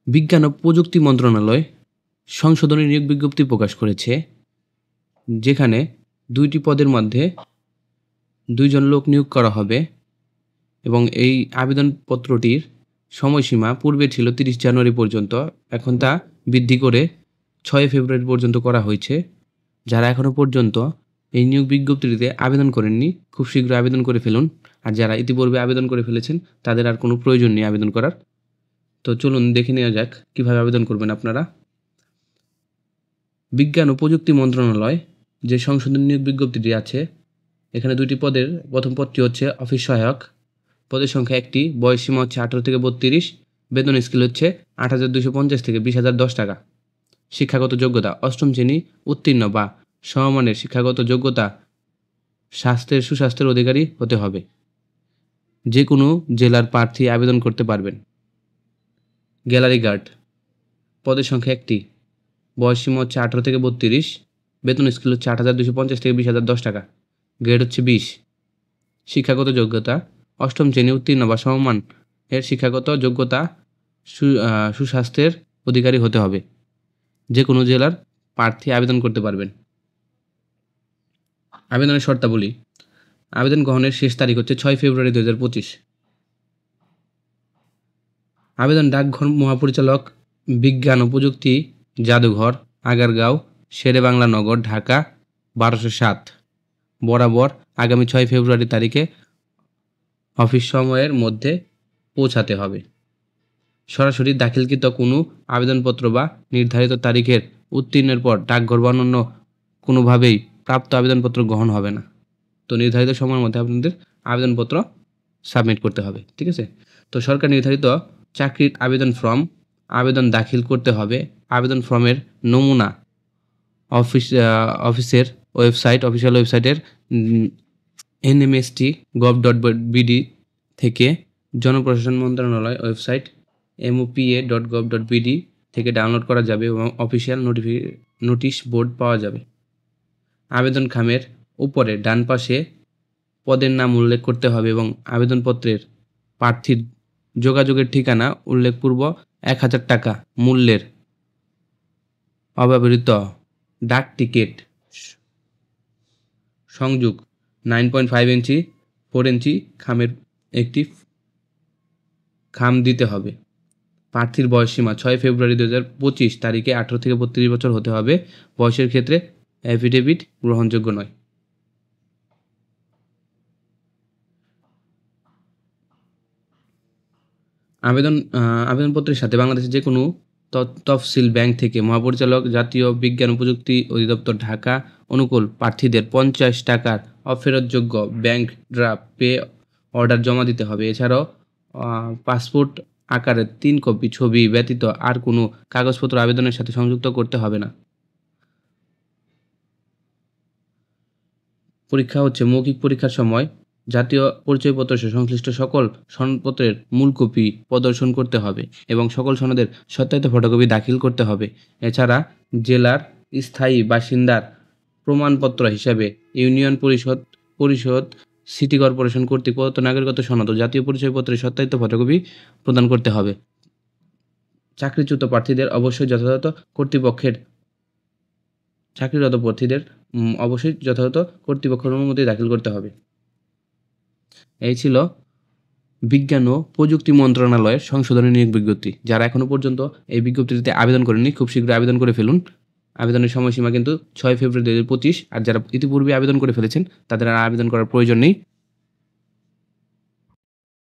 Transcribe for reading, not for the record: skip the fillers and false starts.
বিজ্ঞান ও প্রযুক্তি মন্ত্রণালয় সংশোধনী নিয়োগ বিজ্ঞপ্তি প্রকাশ করেছে, যেখানে 2টি পদের মধ্যে 2 জন লোক নিয়োগ করা হবে এবং এই আবেদনপত্রটির সময়সীমা পূর্বে ছিল 30 জানুয়ারি পর্যন্ত, এখন তা বৃদ্ধি করে 6 ফেব্রুয়ারি পর্যন্ত করা হয়েছে। যারা এখনও পর্যন্ত এই নিয়োগ বিজ্ঞপ্তিটিতে আবেদন করেননি, খুব শীঘ্র আবেদন করে ফেলুন। আর যারা ইতিপূর্বে আবেদন করে ফেলেছেন তাদের আর কোনো প্রয়োজন নেই আবেদন করার। তো চলুন দেখে নেওয়া যাক কীভাবে আবেদন করবেন আপনারা। বিজ্ঞান ও প্রযুক্তি মন্ত্রণালয় যে সংশোধনী নিয়োগ বিজ্ঞপ্তিটি আছে, এখানে 2টি পদের প্রথম পদটি হচ্ছে অফিস সহায়ক, পদের সংখ্যা 1টি, বয়সসীমা হচ্ছে 18 থেকে 32, বেতন স্কেল হচ্ছে 8,250 থেকে 20,010 টাকা। শিক্ষাগত যোগ্যতা 8ম শ্রেণী উত্তীর্ণ বা সমমানের শিক্ষাগত যোগ্যতা, সুস্বাস্থ্যের অধিকারী হতে হবে। যে কোনো জেলার প্রার্থী আবেদন করতে পারবেন। গ্যালারি গার্ড পদের সংখ্যা 1টি, বয়সসীমা হচ্ছে 18 থেকে 32, বেতন স্কেল হচ্ছে 8,250 থেকে 20,010 টাকা, গ্রেড হচ্ছে 20। শিক্ষাগত যোগ্যতা 8ম শ্রেণী উত্তীর্ণ বা সমমান এর শিক্ষাগত যোগ্যতা, সুস্বাস্থ্যের অধিকারী হতে হবে। যে কোনো জেলার প্রার্থী আবেদন করতে পারবেন। আবেদনের শর্তাবলী: আবেদন গ্রহণের শেষ তারিখ হচ্ছে 6 ফেব্রুয়ারি 2025। আবেদন ডাকঘর মহাপরিচালক, বিজ্ঞান ও প্রযুক্তি জাদুঘর, আগারগাঁও, শেরেবাংলা নগর, ঢাকা 1207 বরাবর আগামী 6 ফেব্রুয়ারি তারিখে অফিস সময়ের মধ্যে পৌঁছাতে হবে। সরাসরি দাখিলকৃত কোনো আবেদনপত্র বা নির্ধারিত তারিখের উত্তীর্ণের পর ডাকঘর বা অন্য কোনোভাবেই প্রাপ্ত আবেদনপত্র গ্রহণ হবে না। তো নির্ধারিত সময়ের মধ্যে আপনাদের আবেদনপত্র সাবমিট করতে হবে, ঠিক আছে? তো সরকার নির্ধারিত চাকরির আবেদন দাখিল করতে হবে। আবেদন ফর্মের নমুনা অফিসিয়াল ওয়েবসাইটের nmst.gov.bd থেকে, জনপ্রশাসন মন্ত্রণালয় ওয়েবসাইট mopa.gov.bd থেকে ডাউনলোড করা যাবে এবং অফিসিয়াল নোটিশ বোর্ড পাওয়া যাবে। আবেদন খামের উপরে ডান পাশে পদের নাম উল্লেখ করতে হবে এবং আবেদনপত্রের প্রার্থীর যোগাযোগের ঠিকানা উল্লেখপূর্বক 1,000 টাকা মূল্যের অব্যবহৃত ডাক টিকিট সংযোগ 9.5 ইঞ্চি 4 ইঞ্চি খামের একটি খাম দিতে হবে। প্রার্থীর বয়সসীমা 6 ফেব্রুয়ারি 2025 তারিখে 18 থেকে 32 বছর হতে হবে। বয়সের ক্ষেত্রে অ্যাফিডেভিট গ্রহণযোগ্য নয়। আবেদনপত্রের সাথে বাংলাদেশের যে কোনো তফসিল ব্যাংক থেকে মহাপরিচালক, জাতীয় বিজ্ঞান ও প্রযুক্তি অধিদপ্তর, ঢাকা অনুকূল প্রার্থীদের 50 টাকার অফেরতযোগ্য ব্যাংক ড্রাফট পে অর্ডার জমা দিতে হবে। এছাড়াও পাসপোর্ট আকারের 3 কপি ছবি ব্যতীত আর কোনো কাগজপত্র আবেদনের সাথে সংযুক্ত করতে হবে না। পরীক্ষা হচ্ছে মৌখিক পরীক্ষার সময় জাতীয় পরিচয়পত্র সহ সংশ্লিষ্ট সকল সনদপত্রের মূল কপি প্রদর্শন করতে হবে এবং সকল সনদের সত্যায়িত ফটোকপি দাখিল করতে হবে। এছাড়া জেলার স্থায়ী বাসিন্দার প্রমাণপত্র হিসাবে ইউনিয়ন পরিষদ, সিটি কর্পোরেশন কর্তৃক প্রদত্ত নাগরিকত্ব সনদ ও জাতীয় পরিচয়পত্রের সত্যায়িত ফটোকপি প্রদান করতে হবে। চাকরিচ্যুত প্রার্থীদের অবশ্যই যথাযথ কর্তৃপক্ষের অনুমতি দাখিল করতে হবে। এই ছিল বিজ্ঞান ও প্রযুক্তি মন্ত্রণালয়ের সংশোধনী নিয়োগ বিজ্ঞপ্তি। যারা এখনও পর্যন্ত এই বিজ্ঞপ্তিতে আবেদন করেননি, খুব শীঘ্র আবেদন করে ফেলুন। আবেদনের সময়সীমা কিন্তু 6 ফেব্রুয়ারি 2025। আর যারা ইতিপূর্বে আবেদন করে ফেলেছেন তাদের আর আবেদন করার প্রয়োজন নেই।